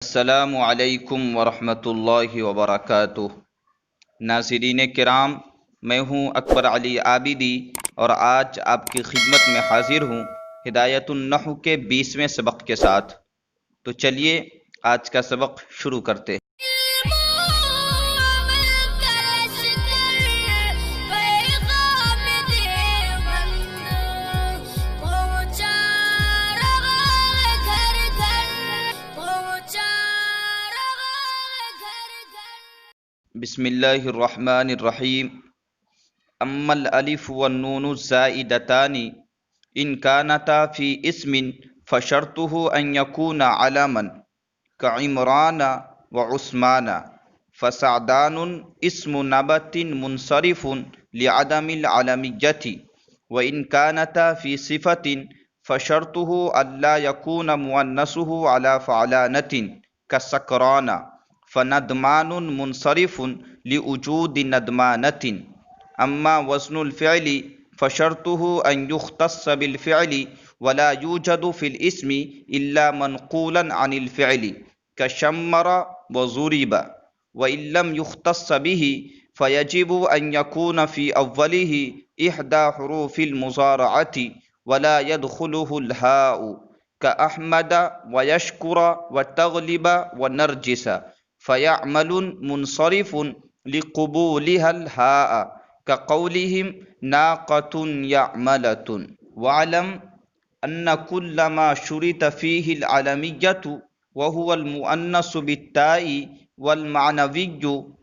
السلام علیکم ورحمۃ اللہ وبرکاتہ۔ ناظرین کرام، میں ہوں اکبر علی عابدی اور آج آپ کی خدمت میں حاضر ہوں ہدایت النحو کے 20ویں سبق کے ساتھ۔ تو چلیے آج کا سبق شروع کرتے ہیں۔ بسم اللہ الرحمن الرحیم۔ اما الالف والنون الزائدتان ان كانتا في اسم فشرطه ان يكون علما كعمران وعثمان، فسعدان اسم نبت منصرف لعدم العلمية، وان كانتا في صفة فشرطه الا يكون مؤنثه على فعلانة كسكران، فندمان منصرف لوجود ندمانة۔ اما وزن الفعل فشرطه ان يختص بالفعل ولا يوجد في الاسم الا منقولا عن الفعل كشمر وضرب، وان لم يختص به فيجب ان يكون في اوله احدى حروف المضارعة ولا يدخله الهاء كأحمد ويشكر وتغلب ونرجس، فيعمل منصرف لقبولها الهاء كقولهم ناقة يعملة۔ واعلم أن كل ما شرط فيه العلمية وهو المؤنث بالتاء والمعنوي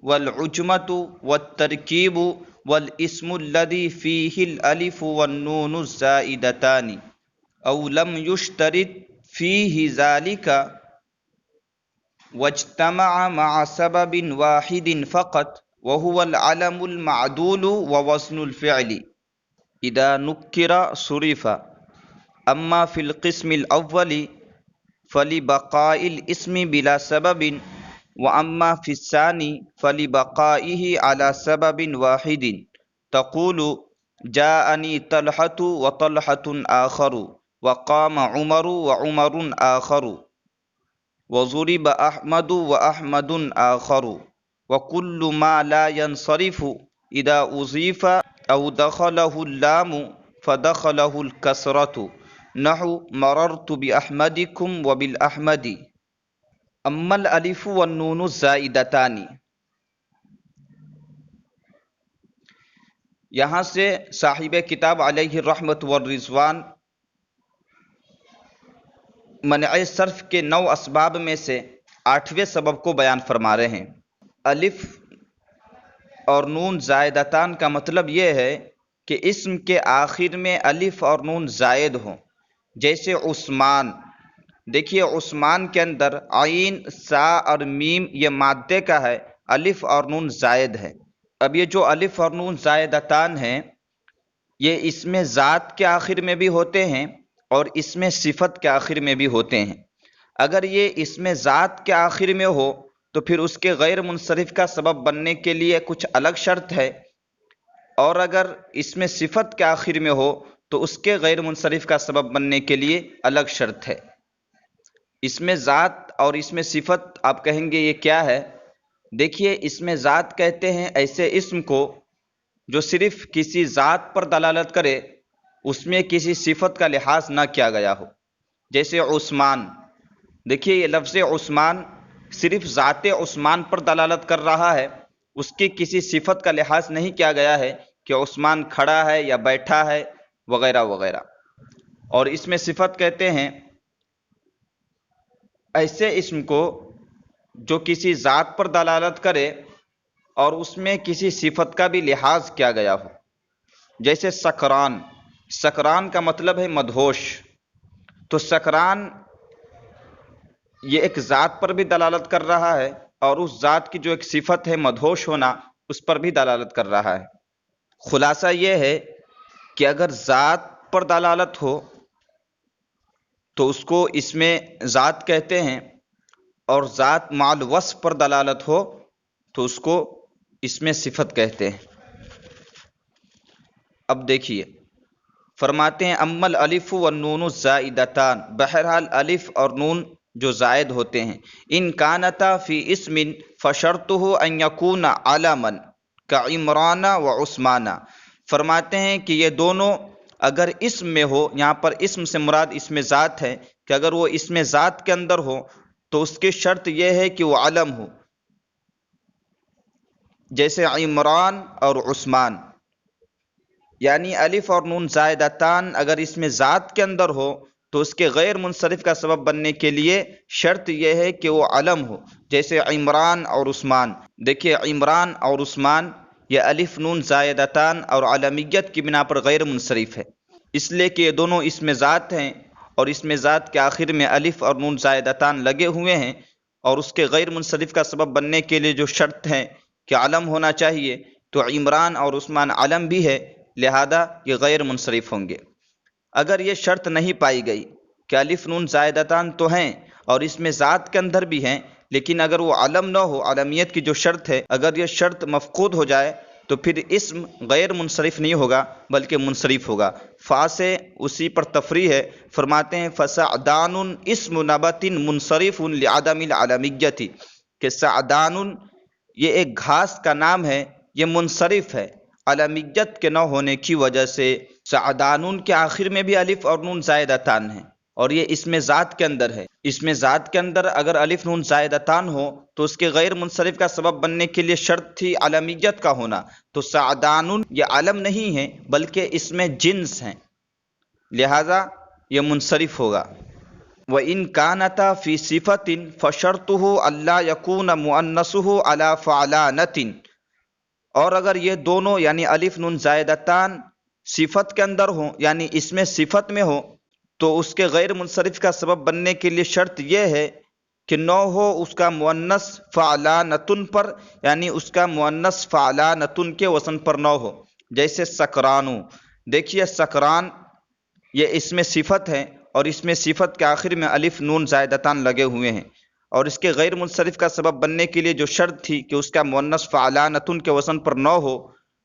والعجمة والتركيب والاسم الذي فيه الألف والنون الزائدتان أو لم يشترط فيه ذلك واجتمع مع سبب واحد فقط وهو العلم المعدول ووزن الفعل اذا نكر صرف۔ اما في القسم الاول فلبقاء الاسم بلا سبب، واما في الثاني فلبقائه على سبب واحد، تقول جاءني طلحة وطلحة آخر، وقام عمر وعمر آخر، وضرب احمد واحمد آخر، وكل ما لا ينصرف اذا اضيف او دخله اللام فدخله الكسرة، نحو مررت باحمدكم وبالاحمد۔ اما الالف والنون الزائدتان، یہاں سے صاحب کتاب علیہ الرحمت والرضوان منع صرف کے 9 اسباب میں سے 8ویں سبب کو بیان فرما رہے ہیں۔ الف اور نون زائدتان کا مطلب یہ ہے کہ اسم کے آخر میں الف اور نون زائد ہوں، جیسے عثمان۔ دیکھیے عثمان کے اندر عین، سا اور میم یہ مادے کا ہے، الف اور نون زائد ہے۔ اب یہ جو الف اور نون زائدتان ہیں یہ اسم ذات کے آخر میں بھی ہوتے ہیں اور اسم صفت کے آخر میں بھی ہوتے ہیں۔ اگر یہ اسم ذات کے آخر میں ہو تو پھر اس کے غیر منصرف کا سبب بننے کے لیے کچھ الگ شرط ہے، اور اگر اسم صفت کے آخر میں ہو تو اس کے غیر منصرف کا سبب بننے کے لیے الگ شرط ہے۔ اسم ذات اور اسم صفت آپ کہیں گے یہ کیا ہے؟ دیکھیے اسم ذات کہتے ہیں ایسے اسم کو جو صرف کسی ذات پر دلالت کرے، اس میں کسی صفت کا لحاظ نہ کیا گیا ہو، جیسے عثمان۔ دیکھیے یہ لفظ عثمان صرف ذات عثمان پر دلالت کر رہا ہے، اس کی کسی صفت کا لحاظ نہیں کیا گیا ہے کہ عثمان کھڑا ہے یا بیٹھا ہے وغیرہ وغیرہ۔ اور اس میں صفت کہتے ہیں ایسے اسم کو جو کسی ذات پر دلالت کرے اور اس میں کسی صفت کا بھی لحاظ کیا گیا ہو، جیسے سکران۔ سکران کا مطلب ہے مدہوش، تو سکران یہ ایک ذات پر بھی دلالت کر رہا ہے اور اس ذات کی جو ایک صفت ہے مدہوش ہونا اس پر بھی دلالت کر رہا ہے۔ خلاصہ یہ ہے کہ اگر ذات پر دلالت ہو تو اس کو اسم ذات کہتے ہیں، اور ذات مع الوصف پر دلالت ہو تو اس کو اسم صفت کہتے ہیں۔ اب دیکھیے فرماتے ہیں اما الالف والنون الزائدتان، بہرحال الف اور نون جو زائد ہوتے ہیں. ان کانتا فی اسم فشرطہ ان یکون علما کعمران و عثمان. فرماتے ہیں کہ یہ دونوں اگر اسم میں ہو، یہاں پر اسم سے مراد اسم ذات ہے، کہ اگر وہ اسم ذات کے اندر ہو تو اس کی شرط یہ ہے کہ وہ علم ہو، جیسے عمران اور عثمان. یعنی الف اور نون زائدتان اگر اس میں ذات کے اندر ہو تو اس کے غیر منصرف کا سبب بننے کے لیے شرط یہ ہے کہ وہ علم ہو، جیسے عمران اور عثمان. دیکھیے عمران اور عثمان یہ الف نون زائدتان اور علمیت کی بنا پر غیر منصرف ہے، اس لیے کہ یہ دونوں اسم ذات ہیں اور اسم ذات کے آخر میں الف اور نون زائدتان لگے ہوئے ہیں، اور اس کے غیر منصرف کا سبب بننے کے لیے جو شرط ہے کہ علم ہونا چاہیے، تو عمران اور عثمان علم بھی ہے، لہذا یہ غیر منصرف ہوں گے. اگر یہ شرط نہیں پائی گئی کہ الف نون زائدتان تو ہیں اور اس میں ذات کے اندر بھی ہیں، لیکن اگر وہ علم نہ ہو، علمیت کی جو شرط ہے، اگر یہ شرط مفقود ہو جائے تو پھر اسم غیر منصرف نہیں ہوگا بلکہ منصرف ہوگا. فا سے اسی پر تفریح ہے، فرماتے ہیں فسعدان اسم نبت منصرف لعدم العلمیت، کہ سعدان یہ ایک گھاس کا نام ہے، یہ منصرف ہے علمیت کے نہ ہونے کی وجہ سے. سعدانون کے آخر میں بھی الف اور نون زائدتان ہیں اور یہ اسم ذات کے اندر ہے. اسم ذات کے اندر اگر الف نون زائدتان ہو تو اس کے غیر منصرف کا سبب بننے کے لیے شرط تھی علمیت کا ہونا، تو سعدانون یہ علم نہیں ہے بلکہ اسم جنس ہیں، لہذا یہ منصرف ہوگا. وَإِن كَانَتَا فِي صِفَةٍ فَشَرْطُهُ أَلَّا يَكُونَ مُؤَنَّثُهُ عَلَى فَعْلَانَةٍ. اور اگر یہ دونوں یعنی الف نون زائدتان صفت کے اندر ہوں، یعنی اس میں صفت میں ہو، تو اس کے غیر منصرف کا سبب بننے کے لیے شرط یہ ہے کہ نہ ہو اس کا مؤنث فعلانتن پر، یعنی اس کا مؤنث فعلانتن کے وزن پر نہ ہو، جیسے سکرانو. دیکھیے سکران یہ اس میں صفت ہے اور اس میں صفت کے آخر میں الف نون زائدتان لگے ہوئے ہیں، اور اس کے غیر منصرف کا سبب بننے کے لیے جو شرط تھی کہ اس کا مؤنث فعلانتن کے وزن پر نہ ہو،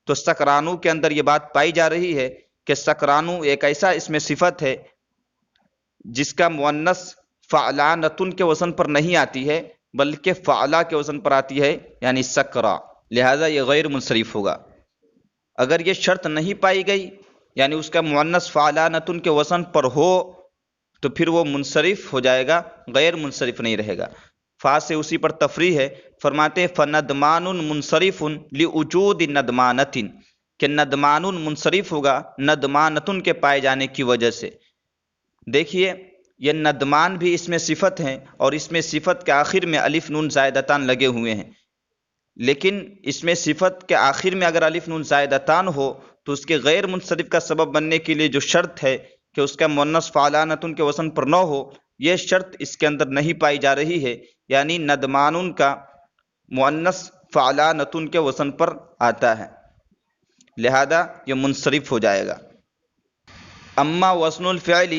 تو سکرانو کے اندر یہ بات پائی جا رہی ہے کہ سکرانو ایک ایسا اس میں صفت ہے جس کا مؤنث فعلانتن کے وزن پر نہیں آتی ہے بلکہ فعلا کے وزن پر آتی ہے، یعنی سکرا، لہذا یہ غیر منصرف ہوگا. اگر یہ شرط نہیں پائی گئی یعنی اس کا مؤنث فعلانتن کے وزن پر ہو تو پھر وہ منصرف ہو جائے گا، غیر منصرف نہیں رہے گا. فا سے اسی پر تفریح ہے، فرماتے فندمان منصرف لوجود ندمانت، کہ ندمان منصرف ہوگا ندمانتن کے پائے جانے کی وجہ سے. دیکھیے یہ ندمان بھی اس میں صفت ہیں اور اس میں صفت کے آخر میں الف نون زائدتان لگے ہوئے ہیں، لیکن اس میں صفت کے آخر میں اگر الف نون زائدتان ہو تو اس کے غیر منصرف کا سبب بننے کے لیے جو شرط ہے کہ اس کا مؤنث فعلانتن کے وزن پر نہ ہو، یہ شرط اس کے اندر نہیں پائی جا رہی ہے، یعنی ندمانن کا مؤنث فعلانتن کے وزن پر آتا ہے، لہذا یہ منصرف ہو جائے گا. اما وزن الفعل،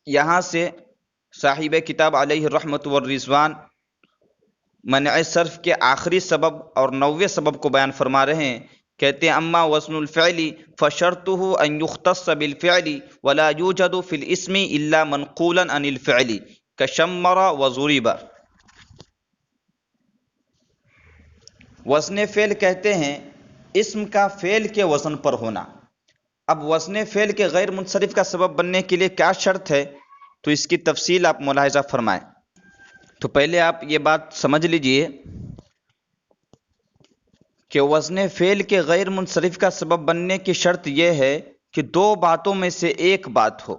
یہاں سے صاحب کتاب علیہ الرحمۃ والرضوان منع صرف کے آخری سبب اور 9ویں سبب کو بیان فرما رہے ہیں. کہتے ہیں اما وزن الفعل فشرطه ان يختص بالفعل ولا يوجد في الاسم الا منقولا عن الفعل كشمر وضرب. وزن فعل کہتے ہیں اسم کا فعل کے وزن پر ہونا. اب وزن فعل کے غیر منصرف کا سبب بننے کے لیے کیا شرط ہے، تو اس کی تفصیل آپ ملاحظہ فرمائیں. تو پہلے آپ یہ بات سمجھ لیجئے کہ وزن فعل کے غیر منصرف کا سبب بننے کی شرط یہ ہے کہ دو باتوں میں سے ایک بات ہو،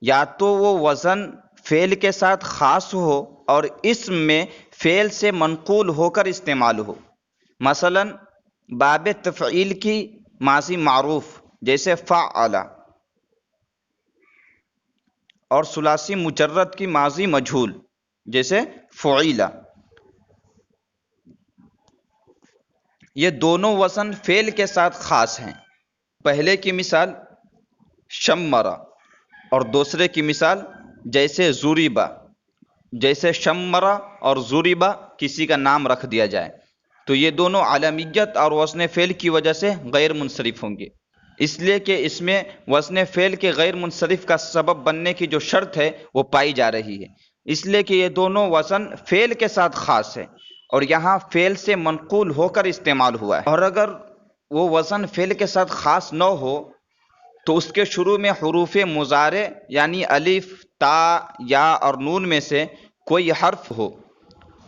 یا تو وہ وزن فعل کے ساتھ خاص ہو اور اسم میں فعل سے منقول ہو کر استعمال ہو. مثلا باب تفعیل کی ماضی معروف جیسے فعل، اور ثلاثی مجرد کی ماضی مجہول جیسے فعیل. یہ دونوں وزن فعل کے ساتھ خاص ہیں. پہلے کی مثال شمرا اور دوسرے کی مثال جیسے زوریبا. جیسے شمرا اور زوریبا کسی کا نام رکھ دیا جائے تو یہ دونوں علمیت اور وزن فعل کی وجہ سے غیر منصرف ہوں گے. اس لیے کہ اس میں وزن فعل کے غیر منصرف کا سبب بننے کی جو شرط ہے وہ پائی جا رہی ہے، اس لیے کہ یہ دونوں وزن فعل کے ساتھ خاص ہے اور یہاں فعل سے منقول ہو کر استعمال ہوا ہے، اور اگر وہ وزن فعل کے ساتھ خاص نہ ہو تو اس کے شروع میں حروف مضارع یعنی الف، تا، یا اور نون میں سے کوئی حرف ہو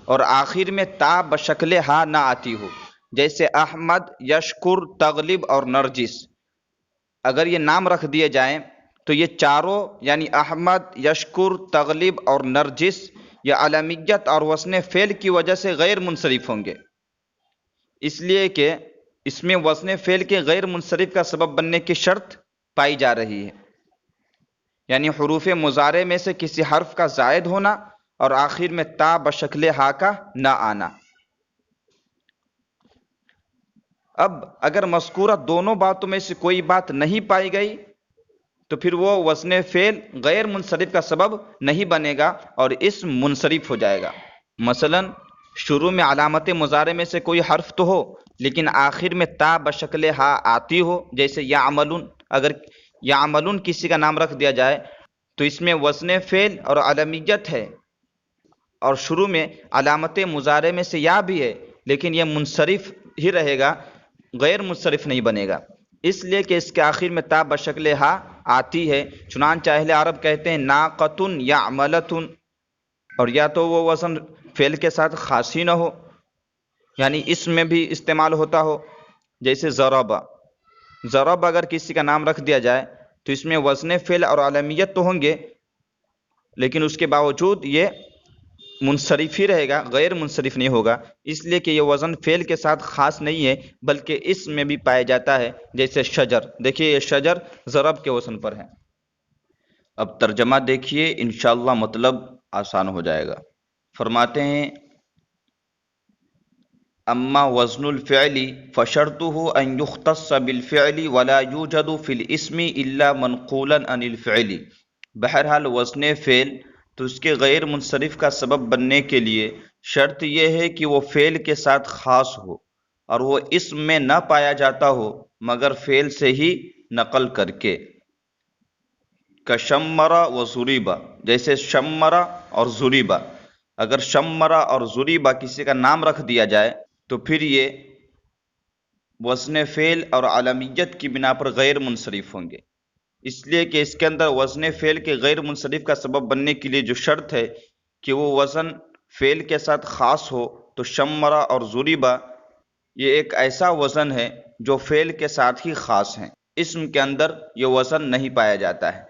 اور آخر میں تا بشکل ہا نہ آتی ہو، جیسے احمد، یشکر، تغلب اور نرجس۔ اگر یہ نام رکھ دیے جائیں تو یہ چاروں یعنی احمد، یشکر، تغلب اور نرجس یہ علمیت اور وزن فعل کی وجہ سے غیر منصرف ہوں گے، اس لیے کہ اس میں وزن فعل کے غیر منصرف کا سبب بننے کی شرط پائی جا رہی ہے، یعنی حروف مضارع میں سے کسی حرف کا زائد ہونا اور آخر میں تا بشکل ہا کا نہ آنا۔ اب اگر مذکورہ دونوں باتوں میں سے کوئی بات نہیں پائی گئی تو پھر وہ وزن فعل غیر منصرف کا سبب نہیں بنے گا اور اسم منصرف ہو جائے گا۔ مثلا شروع میں علامت مضارع میں سے کوئی حرف تو ہو لیکن آخر میں تا بشکل ہا آتی ہو، جیسے یعملون۔ اگر یعملون کسی کا نام رکھ دیا جائے تو اس میں وزن فعل اور علمیت ہے اور شروع میں علامت مضارع میں سے یا بھی ہے، لیکن یہ منصرف ہی رہے گا، غیر منصرف نہیں بنے گا، اس لیے کہ اس کے آخر میں تا بشکل ہا آتی ہے۔ چنانچہ اہل عرب کہتے ہیں ناقتن یعملتن، اور یا تو وہ وزن فعل کے ساتھ خاص ہی نہ ہو یعنی اس میں بھی استعمال ہوتا ہو، جیسے ضرب۔ ضرب اگر کسی کا نام رکھ دیا جائے تو اس میں وزن فعل اور علمیت تو ہوں گے لیکن اس کے باوجود یہ منصرف ہی رہے گا، غیر منصرف نہیں ہوگا، اس لیے کہ یہ وزن فعل کے ساتھ خاص نہیں ہے بلکہ اس میں بھی پایا جاتا ہے، جیسے شجر۔ دیکھیے یہ شجر ضرب کے وزن پر ہے۔ اب ترجمہ دیکھیے، انشاءاللہ مطلب آسان ہو جائے گا۔ فرماتے ہیں اما وزن الفعل فشرطه ان يختص بالفعل ولا يوجد في الاسم الا منقولا عن الفعل۔ بہرحال وزن فعل تو اس کے غیر منصرف کا سبب بننے کے لیے شرط یہ ہے کہ وہ فعل کے ساتھ خاص ہو اور وہ اسم میں نہ پایا جاتا ہو مگر فعل سے ہی نقل کر کے، کشمرا و ضریبا، جیسے شمرا اور ضریبا۔ اگر شمرا اور ضریبا کسی کا نام رکھ دیا جائے تو پھر یہ وزن فعل اور علمیت کی بنا پر غیر منصرف ہوں گے، اس لیے کہ اس کے اندر وزن فعل کے غیر منصرف کا سبب بننے کے لیے جو شرط ہے کہ وہ وزن فعل کے ساتھ خاص ہو، تو شمرا اور ضریبا یہ ایک ایسا وزن ہے جو فعل کے ساتھ ہی خاص ہیں، اسم کے اندر یہ وزن نہیں پایا جاتا ہے۔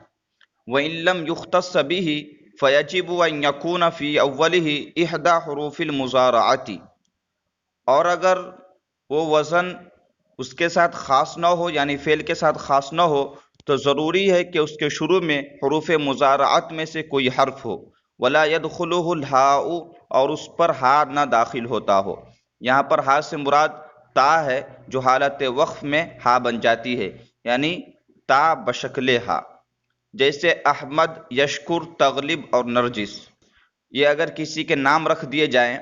وَإِن لَّمْ يُخْتَصَّ بِهِ فَيَجِبُ أَن يَكُونَ فِي أَوَّلِهِ إِحْدَى حُرُوفِ الْمُضَارَعَةِ، اور اگر وہ وزن اس کے ساتھ خاص نہ ہو یعنی فعل کے ساتھ خاص نہ ہو تو ضروری ہے کہ اس کے شروع میں حروف مضارعات میں سے کوئی حرف ہو، ولا يدخله الہاء، اور اس پر ہا نہ داخل ہوتا ہو۔ یہاں پر ہا سے مراد تا ہے جو حالت وقف میں ہا بن جاتی ہے، یعنی تا بشکل ہا، جیسے احمد، یشکر، تغلب اور نرجس۔ یہ اگر کسی کے نام رکھ دیے جائیں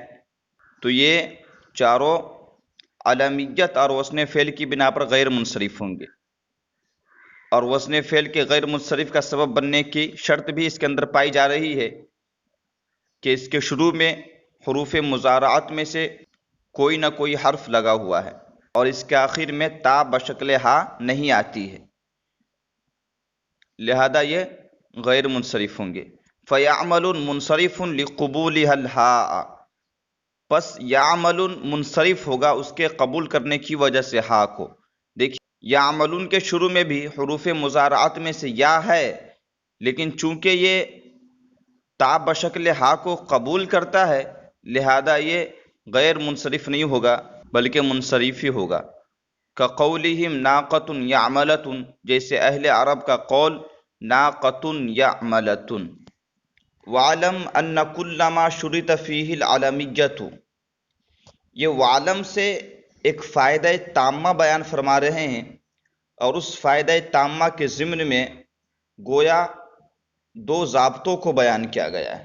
تو یہ چاروں علمیت اور وزن فعل کی بنا پر غیر منصرف ہوں گے، اور وزن فعل کے غیر منصرف کا سبب بننے کی شرط بھی اس کے اندر پائی جا رہی ہے کہ اس کے شروع میں حروف مضارعات میں سے کوئی نہ کوئی حرف لگا ہوا ہے اور اس کے آخر میں تا بشکل ہا نہیں آتی ہے، لہذا یہ غیر منصرف ہوں گے۔ فَيَعْمَلٌ مُنصَرِفٌ لِقُبُولِهَا الْحَاءَ، پس یعملون منصرف ہوگا اس کے قبول کرنے کی وجہ سے ہا کو۔ دیکھیے یعملون کے شروع میں بھی حروف مضارعات میں سے یا ہے لیکن چونکہ یہ تا بشکل ہا کو قبول کرتا ہے لہذا یہ غیر منصرف نہیں ہوگا بلکہ منصرف ہی ہوگا۔ کقولہم ناقۃ یعملۃ، جیسے اہل عرب کا قول ناقۃ یعملۃ۔ وَعْلَمْ أَنَّ كُلَّ مَا شُرِطَ فِيهِ الْعَلَمِيَّةُ، یہ وعلم سے ایک فائدہ تامہ بیان فرما رہے ہیں اور اس فائدہ تامہ کے ضمن میں گویا دو ضابطوں کو بیان کیا گیا ہے۔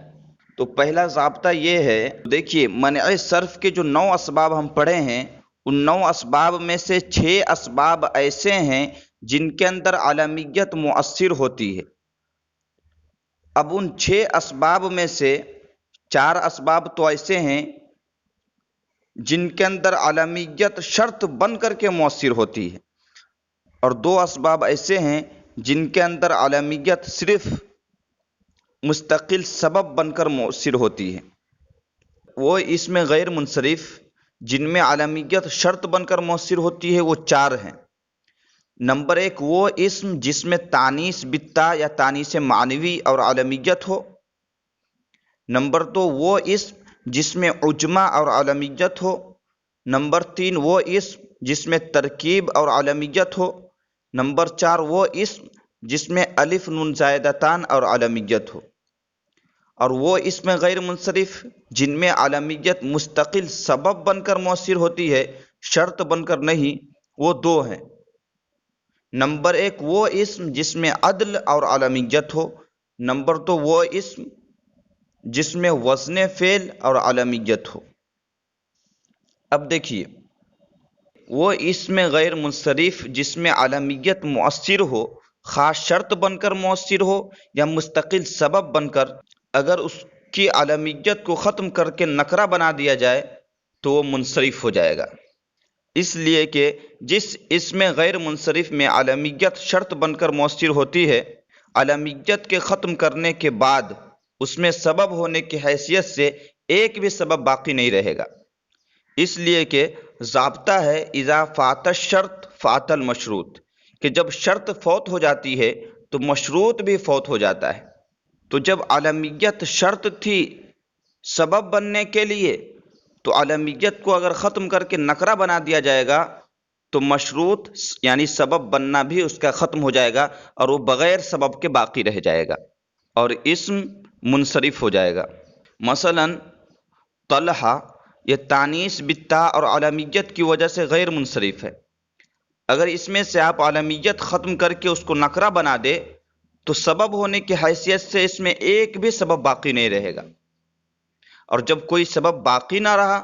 تو پہلا ضابطہ یہ ہے، دیکھیے منع صرف کے جو 9 اسباب ہم پڑھے ہیں ان 9 اسباب میں سے 6 اسباب ایسے ہیں جن کے اندر عالمیت مؤثر ہوتی ہے۔ اب ان 6 اسباب میں سے 4 اسباب تو ایسے ہیں جن کے اندر عالمیت شرط بن کر کے مؤثر ہوتی ہے، اور 2 اسباب ایسے ہیں جن کے اندر عالمیت صرف مستقل سبب بن کر مؤثر ہوتی ہے۔ وہ اس میں غیر منصرف جن میں عالمیت شرط بن کر مؤثر ہوتی ہے وہ 4 ہیں۔ نمبر 1 وہ اسم جس میں تانیث بالتا یا تانیث معنوی اور عالمیت ہو۔ نمبر 2 وہ اسم جس میں عجمہ اور عالمیت ہو۔ نمبر 3 وہ اسم جس میں ترکیب اور عالمیت ہو۔ نمبر 4 وہ اسم جس میں الف نون زائدتان اور عالمیت ہو۔ اور وہ اسم غیر منصرف جن میں عالمیت مستقل سبب بن کر مؤثر ہوتی ہے، شرط بن کر نہیں، وہ 2 ہیں۔ نمبر 1 وہ اسم جس میں عدل اور عالمیت ہو۔ نمبر 2 وہ اسم جس میں وزن فعل اور عالمیت ہو۔ اب دیکھیے، وہ اسم غیر منصرف جس میں عالمیت مؤثر ہو، خاص شرط بن کر مؤثر ہو یا مستقل سبب بن کر، اگر اس کی عالمیت کو ختم کر کے نکرہ بنا دیا جائے تو وہ منصرف ہو جائے گا۔ اس لیے کہ جس اسم غیر منصرف میں عالمیت شرط بن کر مؤثر ہوتی ہے، عالمیت کے ختم کرنے کے بعد اس میں سبب ہونے کی حیثیت سے ایک بھی سبب باقی نہیں رہے گا۔ اس لیے کہ ضابطہ ہے اذا فات الشرط فات المشروط، کہ جب شرط فوت ہو جاتی ہے تو مشروط بھی فوت ہو جاتا ہے۔ تو جب عالمیت شرط تھی سبب بننے کے لیے، تو عالمیت کو اگر ختم کر کے نکرہ بنا دیا جائے گا تو مشروط یعنی سبب بننا بھی اس کا ختم ہو جائے گا اور وہ بغیر سبب کے باقی رہ جائے گا اور اسم منصرف ہو جائے گا۔ مثلا طلحہ یہ تانیث بالتا اور عالمیت کی وجہ سے غیر منصرف ہے۔ اگر اس میں سے آپ عالمیت ختم کر کے اس کو نکرہ بنا دے تو سبب ہونے کی حیثیت سے اس میں ایک بھی سبب باقی نہیں رہے گا، اور جب کوئی سبب باقی نہ رہا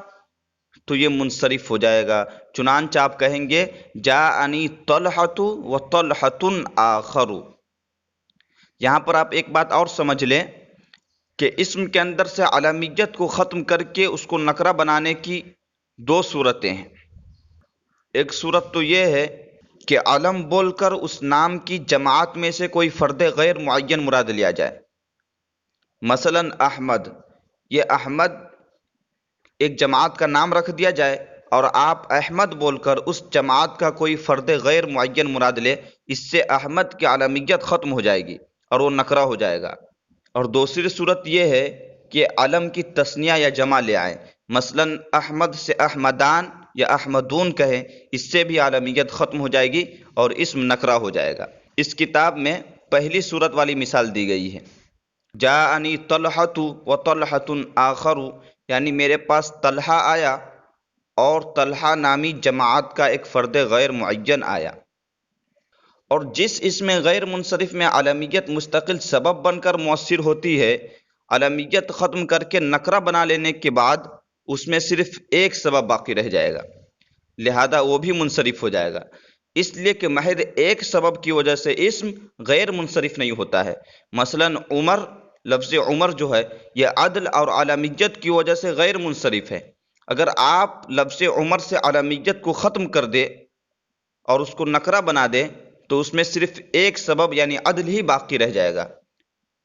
تو یہ منصرف ہو جائے گا۔ چنانچہ آپ کہیں گے جاءنی طلحۃ و طلحۃ آخر۔ یہاں پر آپ ایک بات اور سمجھ لیں کہ اسم کے اندر سے عالمیت کو ختم کر کے اس کو نکرہ بنانے کی 2 صورتیں ہیں۔ ایک صورت تو یہ ہے کہ علم بول کر اس نام کی جماعت میں سے کوئی فرد غیر معین مراد لیا جائے۔ مثلا احمد، یہ احمد ایک جماعت کا نام رکھ دیا جائے اور آپ احمد بول کر اس جماعت کا کوئی فرد غیر معین مراد لے، اس سے احمد کی عالمیت ختم ہو جائے گی اور وہ نکرہ ہو جائے گا۔ اور دوسری صورت یہ ہے کہ علم کی تثنیہ یا جمع لے آئیں، مثلا احمد سے احمدان یا احمدون کہیں، اس سے بھی عالمیت ختم ہو جائے گی اور اسم نکرہ ہو جائے گا۔ اس کتاب میں پہلی صورت والی مثال دی گئی ہے، جاءنی طلحۃ و طلحۃ آخر، یعنی میرے پاس طلحہ آیا اور طلحہ نامی جماعت کا ایک فرد غیر معین آیا۔ اور جس اسم غیر منصرف میں عالمیت مستقل سبب بن کر مؤثر ہوتی ہے، عالمیت ختم کر کے نکرہ بنا لینے کے بعد اس میں صرف ایک سبب باقی رہ جائے گا، لہذا وہ بھی منصرف ہو جائے گا۔ اس لیے کہ محض ایک سبب کی وجہ سے اسم غیر منصرف نہیں ہوتا ہے۔ مثلا عمر، لفظ عمر جو ہے یہ عدل اور عالمیت کی وجہ سے غیر منصرف ہے۔ اگر آپ لفظ عمر سے عالمیت کو ختم کر دے اور اس کو نکرہ بنا دے تو اس میں صرف ایک سبب یعنی عدل ہی باقی رہ جائے گا،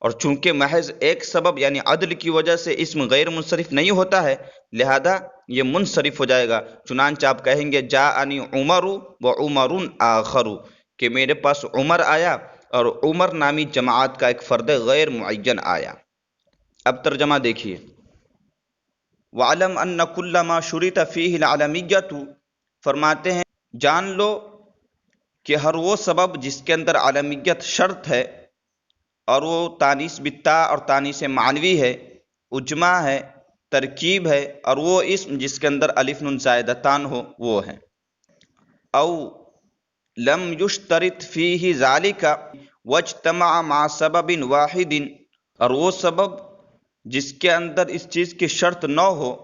اور چونکہ محض ایک سبب یعنی عدل کی وجہ سے اسم غیر منصرف نہیں ہوتا ہے، لہذا یہ منصرف ہو جائے گا۔ چنانچہ آپ کہیں گے جاءنی عمر و عمر آخر، کہ میرے پاس عمر آیا اور عمر نامی جماعت کا ایک فرد غیر معین آیا۔ اب ترجمہ دیکھیے، وَعَلَمْ أَنَّ كُلَّ مَا شُرِطَ فِيهِ الْعَالَمِيَّةُ، فرماتے ہیں جان لو کہ ہر وہ سبب جس کے اندر عالمیت شرط ہے اور وہ تانیث بالتا اور تانیث معنوی ہے، اجماع ہے، ترکیب ہے، اور وہ اسم جس کے اندر الف نون زائدتان ہو وہ ہے۔ او لم یشترط فیہ ذالک واجتمع مع سبب واحد، اور وہ سبب جس کے اندر اس چیز کی شرط نہ ہو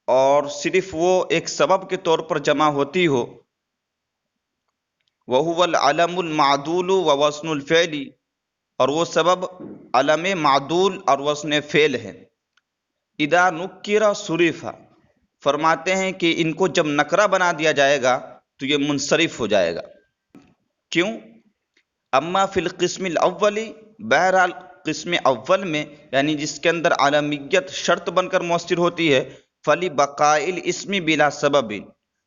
اور صرف وہ ایک سبب کے طور پر جمع ہوتی ہو، وهو العلم المعدول ووزن الفعل، اور وہ سبب علم معدول اور وزن فعل ہے۔ اذا نکر صرف، فرماتے ہیں کہ ان کو جب نکرہ بنا دیا جائے گا تو یہ منصرف ہو جائے گا۔ کیوں؟ اما فی القسم الاول، بہرحال قسم اول میں یعنی جس کے اندر علمیت شرط بن کر مؤثر ہوتی ہے، فلی بقائل اسم بلا سبب،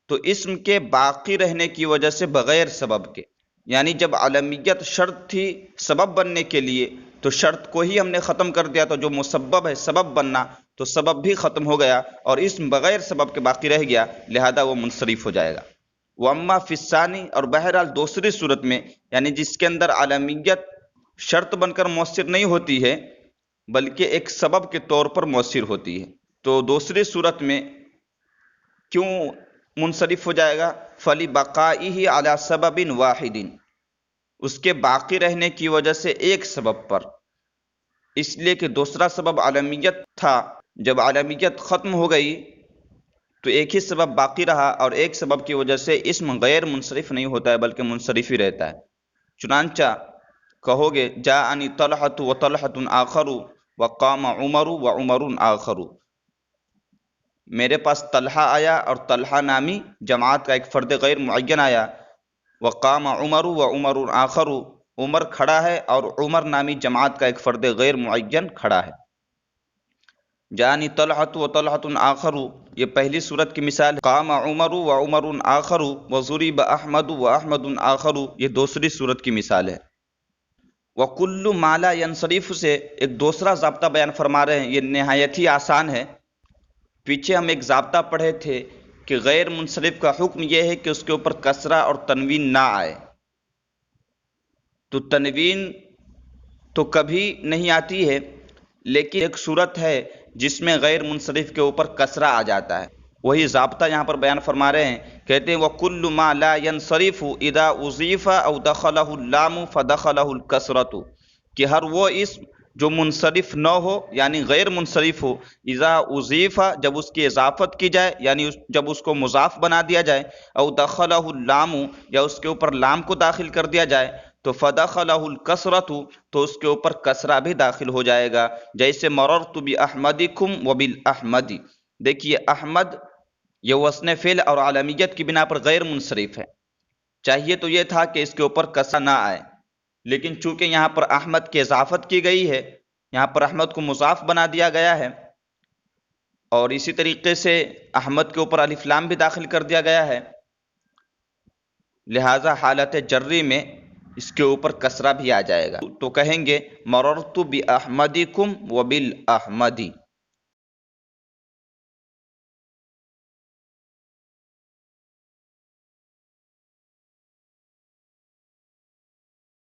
تو اسم کے باقی رہنے کی وجہ سے بغیر سبب کے، یعنی جب علمیت شرط تھی سبب بننے کے لیے تو شرط کو ہی ہم نے ختم کر دیا، تو جو مسبب ہے سبب بننا تو سبب بھی ختم ہو گیا اور اسم بغیر سبب کے باقی رہ گیا، لہذا وہ منصرف ہو جائے گا۔ واما فی الثانی، اور بہرحال دوسری صورت میں یعنی جس کے اندر علمیت شرط بن کر مؤثر نہیں ہوتی ہے بلکہ ایک سبب کے طور پر مؤثر ہوتی ہے، تو دوسری صورت میں کیوں منصرف ہو جائے گا؟ فلی بقائہ علی سبب واحد، اس کے باقی رہنے کی وجہ سے ایک سبب پر، اس لیے کہ دوسرا سبب علمیت تھا، جب علمیت ختم ہو گئی تو ایک ہی سبب باقی رہا، اور ایک سبب کی وجہ سے اسم غیر منصرف نہیں ہوتا ہے بلکہ منصرف ہی رہتا ہے۔ چنانچہ کہو گے جاءنی طلحۃ و طلحۃ آخر وقام عمر و عمر آخر، میرے پاس طلحہ آیا اور طلحہ نامی جماعت کا ایک فرد غیر معین آیا، وقام عمر و عمر آخر، عمر کھڑا ہے اور عمر نامی جماعت کا ایک فرد غیر معین کھڑا ہے۔ جانی طلحۃ و طلحۃ آخر، یہ پہلی صورت کی مثال ہے۔ قام عمر و عمر آخر وضرب احمد و احمد آخر، یہ دوسری صورت کی مثال ہے۔ وکل ما لا ینصرف سے ایک دوسرا ضابطہ بیان فرما رہے ہیں، یہ نہایت ہی آسان ہے۔ پیچھے ہم ایک ضابطہ پڑھے تھے کہ غیر منصرف کا حکم یہ ہے کہ اس کے اوپر کسرہ اور تنوین نہ آئے، تو تنوین تو کبھی نہیں آتی ہے، لیکن ایک صورت ہے جس میں غیر منصرف کے اوپر کسرہ آ جاتا ہے، وہی ضابطہ یہاں پر بیان فرما رہے ہیں۔ کہتے ہیں وَكُلُّ مَا لَا يَنصَرِفُ إِذَا أُضِيفَ أَوْ دَخَلَهُ اللَّامُ فَدَخَلَهُ الْكَسْرَةُ، کہ ہر وہ اسم جو منصرف نہ ہو یعنی غیر منصرف ہو، اذا اضیف، جب اس کی اضافت کی جائے یعنی جب اس کو مضاف بنا دیا جائے، او دخلہ اللام، یا اس کے اوپر لام کو داخل کر دیا جائے، تو فدخلہ الکسرۃ، تو اس کے اوپر کسرہ بھی داخل ہو جائے گا، جیسے مررت باحمدکم وبالاحمد۔ دیکھیے احمد یہ وزن فعل اور علمیت کی بنا پر غیر منصرف ہے، چاہیے تو یہ تھا کہ اس کے اوپر کسرہ نہ آئے، لیکن چونکہ یہاں پر احمد کی اضافت کی گئی ہے، یہاں پر احمد کو مضاف بنا دیا گیا ہے، اور اسی طریقے سے احمد کے اوپر الف لام بھی داخل کر دیا گیا ہے، لہذا حالت جری میں اس کے اوپر کسرہ بھی آ جائے گا، تو کہیں گے مررت باحمدکم وبالاحمد۔